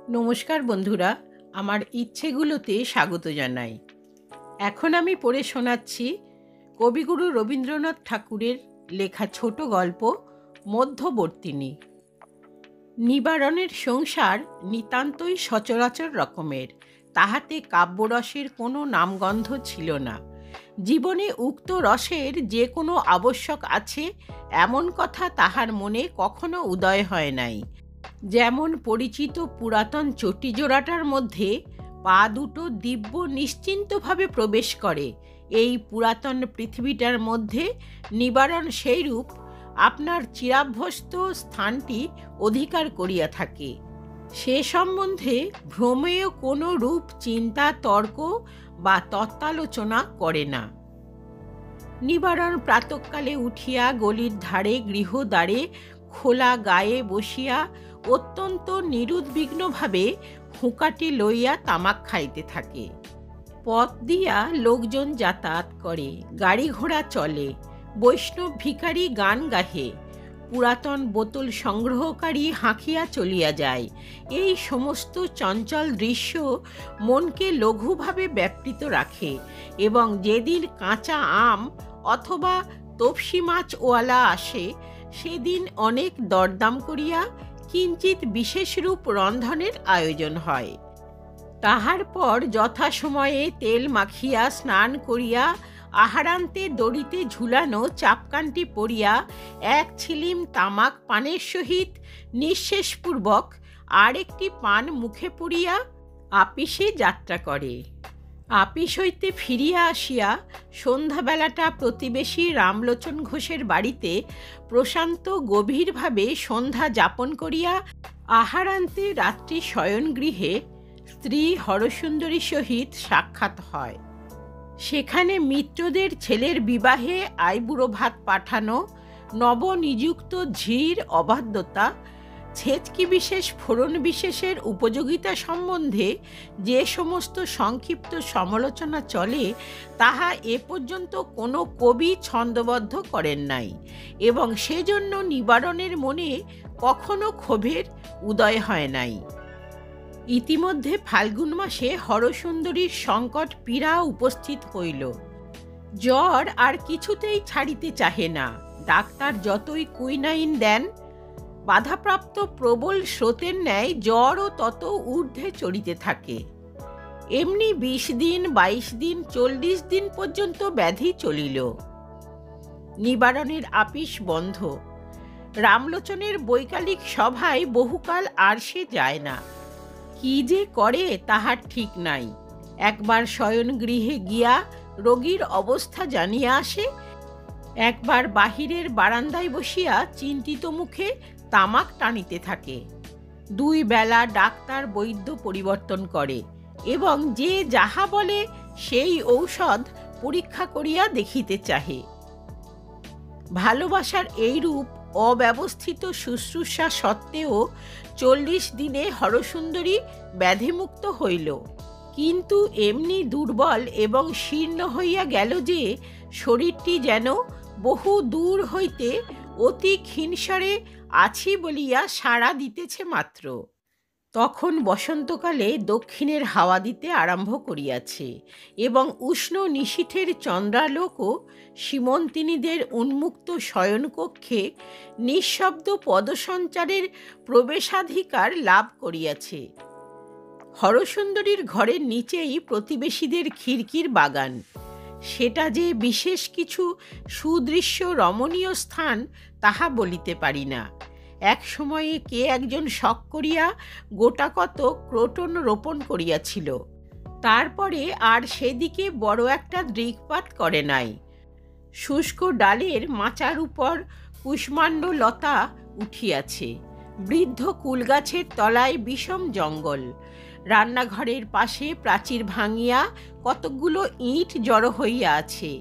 নমস্কার বন্ধুরা, আমার ইচ্ছেগুলোতে স্বাগত জানাই। এখন আমি পড়ে শোনাচ্ছি কবিগুরু রবীন্দ্রনাথ ঠাকুরের লেখা ছোট গল্প মধ্যবর্তিনী। নিবারণের সংসার নিতান্তই সচরাচর রকমের, তাহাতে কাব্যরসের কোনো নামগন্ধ ছিল না। জীবনে উক্ত রসের যে কোনো আবশ্যক আছে এমন কথা তাহার মনে কখনো উদয় হয় নাই। যেমন পরিচিত পুরাতন চটিজোড়াটার মধ্যে পা দুটো দিব্য নিশ্চিন্তভাবে প্রবেশ করে, এই পুরাতন পৃথিবীটার মধ্যে নিবারণ সেইরূপ আপনার চিরাভ্যস্ত স্থানটি অধিকার করিয়া থাকে। সে সম্বন্ধে ভ্রমেয় কোনো রূপ চিন্তা তর্ক বা তত্ত্বালোচনা করে না। নিবারণ প্রাতঃকালে উঠিয়া গলির ধারে গৃহদ্বারে খোলা গায়ে বসিয়া অত্যন্ত নিরুদ্বিগ্নভাবে হুঁকাটি লইয়া তামাক খাইতে থাকে। পথ দিয়া লোকজন যাতায়াত করে, গাড়ি ঘোড়া চলে, বৈষ্ণব ভিখারি গান গাহে, পুরাতন বোতল সংগ্রহকারী হাঁকিয়া চলিয়া যায়। এই সমস্ত চঞ্চল দৃশ্য মনকে লঘুভাবে ব্যাপৃত রাখে এবং যেদিন কাঁচা আম অথবা তপসি মাছওয়ালা আসে সেদিন অনেক দরদাম করিয়া কিঞ্চিত বিশেষরূপ রন্ধনের আয়োজন হয়। তাহার পর যথাসময়ে তেল মাখিয়া স্নান করিয়া আহারান্তে দড়িতে ঝুলানো চাপকানটি পরিয়া এক ছিলিম তামাক পানের সহিত নিঃশেষপূর্বক আর একটি পান মুখে পুরিয়া আপিসে যাত্রা করে। আপিস হইতে ফিরিয়া আসিয়া সন্ধ্যাবেলাটা প্রতিবেশী রামলোচন ঘোষের বাড়িতে প্রশান্ত গভীরভাবে সন্ধ্যা যাপন করিয়া আহারান্তে রাত্রি শয়নগৃহে স্ত্রী হরসুন্দরীর সহিত সাক্ষাৎ হয়। সেখানে মিত্রদের ছেলের বিবাহে আইবুড়ো ভাত পাঠানো, নবনিযুক্ত ঝির অবাধ্যতা, ছেচকি বিশেষ ফোড়ন বিশেষের উপযোগিতা সম্বন্ধে যে সমস্ত সংক্ষিপ্ত সমালোচনা চলে তাহা এ পর্যন্ত কোনো কবি ছন্দবদ্ধ করেন নাই এবং সেজন্য নিবারণের মনে কখনো ক্ষোভের উদয় হয় নাই। ইতিমধ্যে ফাল্গুন মাসে হরসুন্দরীর সংকট পীড়া উপস্থিত হইল। জ্বর আর কিছুতেই ছাড়িতে চাহে না। ডাক্তার যতই কুইনাইন দেন, বাধাপ্রাপ্ত প্রবল স্রোতের ন্যায় জ্বরও তত ঊর্ধ্বে চড়িতে থাকে। এমনি 20 দিন, 22 দিন, 40 দিন পর্যন্ত ব্যাধি চলিল। নিবারণের আপিস বন্ধ। রামলোচনের বৈকালিক সভায় বহুকাল আর সে যায় না। কি যে করে তাহার ঠিক নাই। একবার শয়নগৃহে গিয়া রোগীর অবস্থা জানিয়া আসে, একবার বাহিরের বারান্দায় বসিয়া চিন্তিত মুখে তামাক টানিতে থাকে। 2 বেলা ডাক্তার বৈদ্য পরিবর্তন করে এবং যে যাহা বলে সেই ঔষধ পরীক্ষা করিয়া দেখিতে চাহে। ভালোবাসার এইরূপ অব্যবস্থিত শুশ্রূষা সত্ত্বেও 40 দিনে হরসুন্দরী ব্যাধিমুক্ত হইল, কিন্তু এমনি দুর্বল এবং শীর্ণ হইয়া গেল যে শরীরটি যেন বহু দূর হইতে অতি ক্ষীণস্বরে আছি বলিয়া সাড়া দিতেছে মাত্র। তখন বসন্তকালে দক্ষিণের হাওয়া দিতে আরম্ভ করিয়াছে এবং উষ্ণ নিশীথের চন্দ্রালোকও সীমন্তিনীদের উন্মুক্ত শয়নকক্ষে নিঃশব্দ পদসঞ্চারের প্রবেশাধিকার লাভ করিয়াছে। হরসুন্দরীর ঘরের নিচেই প্রতিবেশীদের খিড়কির বাগান। সেটা যে বিশেষ কিছু সুদৃশ্য রমণীয় স্থান তাহা বলিতে পারি না। এক সময়ে কে একজন শখ করিয়া গোটাকত ক্রোটন রোপণ করিয়াছিল, তারপরে আর সেদিকে বড় একটা দৃকপাত করে নাই। শুষ্ক ডালের মাচার উপর কুষ্মাণ্ড লতা উঠিয়াছে। বৃদ্ধ কুলগাছের তলায় বিষম জঙ্গল। রান্নাঘরের পাশে প্রাচীর ভাঙিয়া কতকগুলো ইট জড়ো হইয়া আছে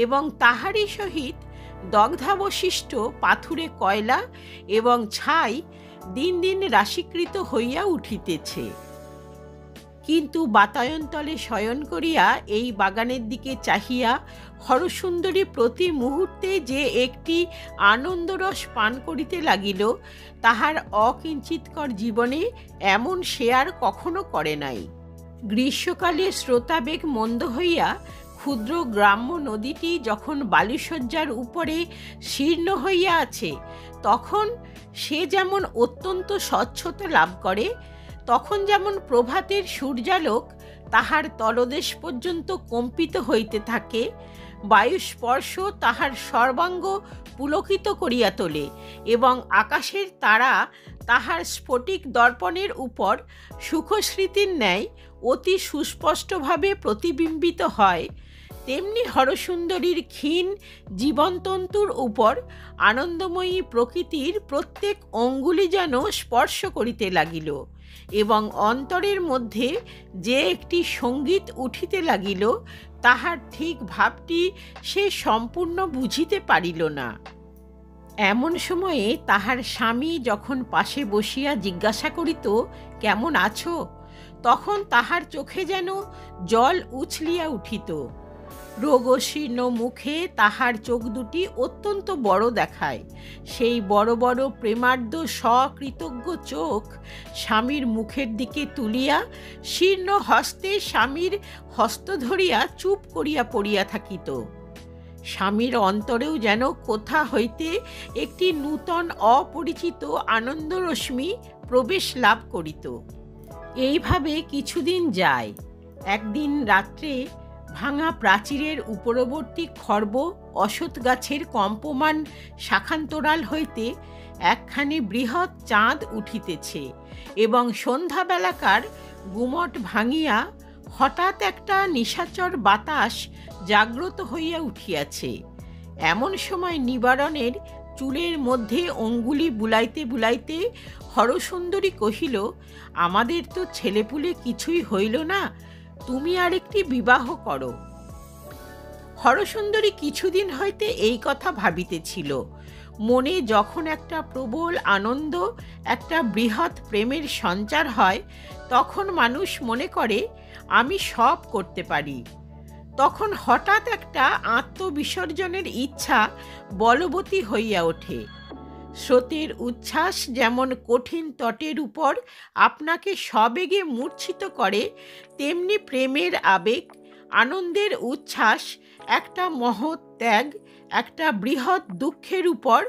এবং তাহারই সহিত দগ্ধাবশিষ্ট পাথুরে কয়লা এবং ছাই দিন দিন রাশীকৃত হইয়া উঠিতেছে। কিন্তু বাতায়নতলে শয়ন করিয়া এই বাগানের দিকে চাহিয়া হরসুন্দরী প্রতি মুহূর্তে যে একটি আনন্দরস পান করিতে লাগিল, তাহার অকিঞ্চিৎকর জীবনে এমন সে আর কখনো করে নাই। গ্রীষ্মকালে স্রোতাবেগ মন্দ হইয়া ক্ষুদ্র গ্রাম্য নদীটি যখন বালুশয্যার উপরে শীর্ণ হইয়া আছে, তখন সে যেমন অত্যন্ত স্বচ্ছতা লাভ করে, তখন যেমন প্রভাতের সূর্যালোক তাহার তলদেশ পর্যন্ত কম্পিত হইতে থাকে, বায়ুস্পর্শ তাহার সর্বাঙ্গ পুলকিত করিয়া তোলে এবং আকাশের তারা তাহার স্ফটিক দর্পণের উপর সুখস্মৃতির ন্যায় অতি সুস্পষ্টভাবে প্রতিবিম্বিত হয়, তেমনি হরসুন্দরীর ক্ষীণ জীবনতন্তুর উপর আনন্দময়ী প্রকৃতির প্রত্যেক অঙ্গুলি যেন স্পর্শ করিতে লাগিল এবং অন্তরের মধ্যে যে একটি সঙ্গীত উঠিতে লাগিল, তাহার ঠিক ভাবটি সে সম্পূর্ণ বুঝিতে পারিল না। এমন সময়ে তাহার স্বামী যখন পাশে বসিয়া জিজ্ঞাসা করিত, কেমন আছো, তখন তাহার চোখে যেন জল উছলিয়া উঠিত। রোগশীর্ণ মুখে তাহার চোখ দুটি অত্যন্ত বড় দেখায়। সেই বড় বড় প্রেমার্দ্র সকৃতজ্ঞ চোখ স্বামীর মুখের দিকে তুলিয়া শীর্ণ হস্তে স্বামীর হস্ত ধরিয়া চুপ করিয়া পড়িয়া থাকিত। স্বামীর অন্তরেও যেন কোথা হইতে একটি নূতন অপরিচিত আনন্দরশ্মি প্রবেশ লাভ করিত। এইভাবে কিছুদিন যায়। একদিন রাত্রে ভাঙা প্রাচীরের উপরবর্তী খর্ব অশ্বত্থ গাছের কম্পমান শাখান্তরাল হইতে একখানি বৃহৎ চাঁদ উঠিতেছে এবং সন্ধ্যাবেলাকার গুমট ভাঙিয়া হঠাৎ একটা নিশাচর বাতাস জাগ্রত হইয়া উঠিয়াছে। এমন সময় নিবারণের চুলের মধ্যে অঙ্গুলি বুলাইতে বুলাইতে হরসুন্দরী কহিল, আমাদের তো ছেলেপুলে কিছুই হইল না, তুমি আরেকটি বিবাহ করো। হরসুন্দরী কিছুদিন হইতে এই কথা ভাবিতেছিল। মনে যখন একটা প্রবল আনন্দ, একটা বৃহৎ প্রেমের সঞ্চার হয়, তখন মানুষ মনে করে আমি সব করতে পারি। তখন হঠাৎ একটা আত্মবিসর্জনের ইচ্ছা বলবতী হইয়া ওঠে। স্রোতের উচ্ছ্বাস যেমন কঠিন তটের উপর আপনাকে সবেগে মূর্ছিত করে, তেমনি প্রেমের আবেগ, আনন্দের উচ্ছ্বাস একটা মহৎ ত্যাগ, একটা বৃহৎ দুঃখের উপর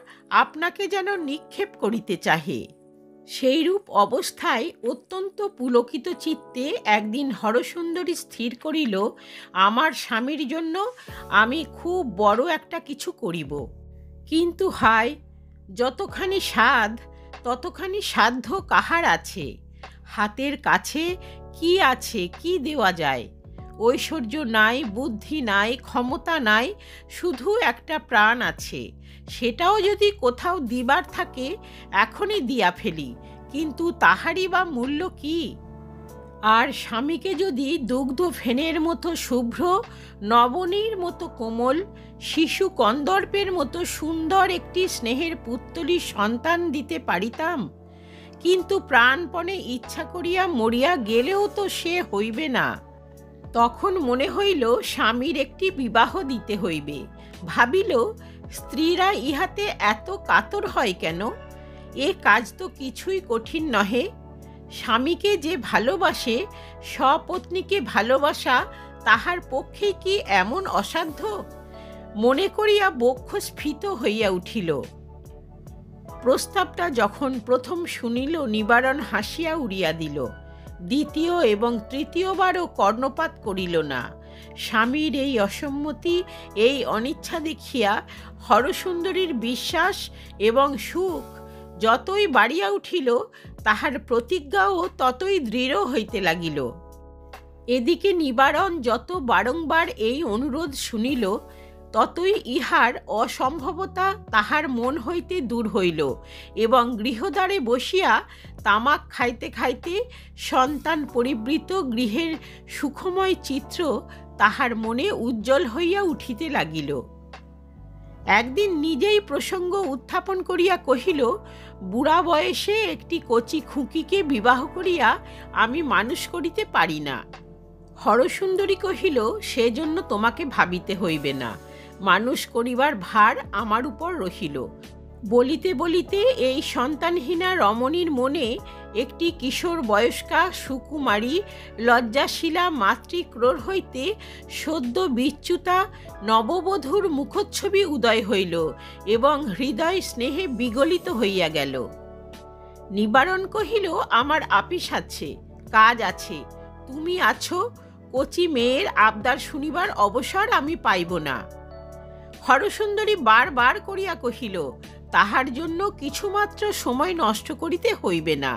আপনাকে যেন নিক্ষেপ করিতে চাহে। সেইরূপ অবস্থায় অত্যন্ত পুলকিত চিত্তে একদিন হরসুন্দরী স্থির করিল, আমার স্বামীর জন্য আমি খুব বড় একটা কিছু করিব। কিন্তু হায়, যতখানি সাধ ততখানি সাধ্য কাহার আছে? হাতের কাছে কি আছে, কি দেওয়া যায়? ঐশ্বর্য নাই, বুদ্ধি নাই, ক্ষমতা নাই, শুধু একটা প্রাণ আছে। সেটাও যদি কোথাও দিবার থাকে এখনই দিয়া ফেলি, কিন্তু তাহারই বা মূল্য কি? আর স্বামীকে যদি দুগ্ধ ফেনের মতো শুভ্র, নবনীর মতো কোমল, শিশু কন্দর্পের মতো সুন্দর একটি স্নেহের পুত্তলী সন্তান দিতে পারিতাম, কিন্তু প্রাণপণে ইচ্ছা করিয়া মরিয়া গেলেও তো সে হইবে না। তখন মনে হইল স্বামীর একটি বিবাহ দিতে হইবে। ভাবিল, স্ত্রীরা ইহাতে এত কাতর হয় কেন? এ কাজ তো কিছুই কঠিন নহে। স্বামীকে যে ভালোবাসে, স্বপত্নীকে ভালোবাসা তাহার পক্ষে কি এমন অসাধ্য? মনে করিয়া বক্ষ স্ফীত হইয়া উঠিল। প্রস্তাবটা যখন প্রথম শুনিল, নিবারণ হাসিয়া উড়িয়া দিল। দ্বিতীয় এবং তৃতীয়বারও কর্ণপাত করিল না। স্বামীর এই অসম্মতি, এই অনিচ্ছা দেখিয়া হরসুন্দরীর বিশ্বাস এবং সুখ যতই বাড়িয়া উঠিল, তাহার প্রতিজ্ঞাও ততই দৃঢ় হইতে লাগিল। এদিকে নিবারণ যত বারংবার এই অনুরোধ শুনিল, ততই ইহার অসম্ভবতা তাহার মন হইতে দূর হইল এবং গৃহদ্বারে বসিয়া তামাক খাইতে খাইতে সন্তান পরিবৃত গৃহের সুখময় চিত্র তাহার মনে উজ্জ্বল হইয়া উঠিতে লাগিল। একদিন নিজেই প্রসঙ্গ উত্থাপন করিয়া কহিল, বুড়া বয়সে একটি কচি খুকিকে বিবাহ করিয়া আমি মানুষ করিতে পারি না। হরসুন্দরী কহিল, সেজন্য তোমাকে ভাবিতে হইবে না, মানুষ করিবার ভার আমার উপর রহিল। বলিতে বলিতে এই সন্তানহীনা রমণীর মনে একটি কিশোর বয়স্কা সুকুমারী লজ্জাশীলা মাতৃক্রোড় হইতে সদ্য বিচ্যুতা নববধূর মুখচ্ছবি উদয় হইল এবং হৃদয় স্নেহে বিগলিত হইয়া গেল। নিবারণ কহিল, আমার আপিস আছে, কাজ আছে, তুমি আছো, কচি মেয়ের আবদার শুনিবার অবসর আমি পাইব না। হরসুন্দরী বার করিয়া কহিল, তাহার জন্য কিছুমাত্র সময় নষ্ট করিতে হইবে না,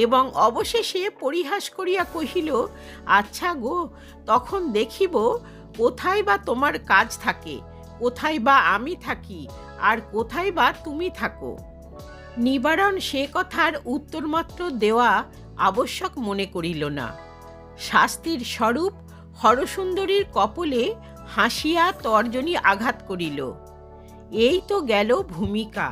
এবং অবশেষে পরিহাস করিয়া কহিল, আচ্ছা গো, তখন দেখিব কোথায় বা তোমার কাজ থাকে, কোথায় বা আমি থাকি, আর কোথায় বা তুমি থাকো। নিবারণ সে কথার উত্তরমাত্র দেওয়া আবশ্যক মনে করিল না। শাস্তির স্বরূপ হরসুন্দরীর কপলে হাসিয়া তর্জনী আঘাত করিল। এই তো গেল ভূমিকা।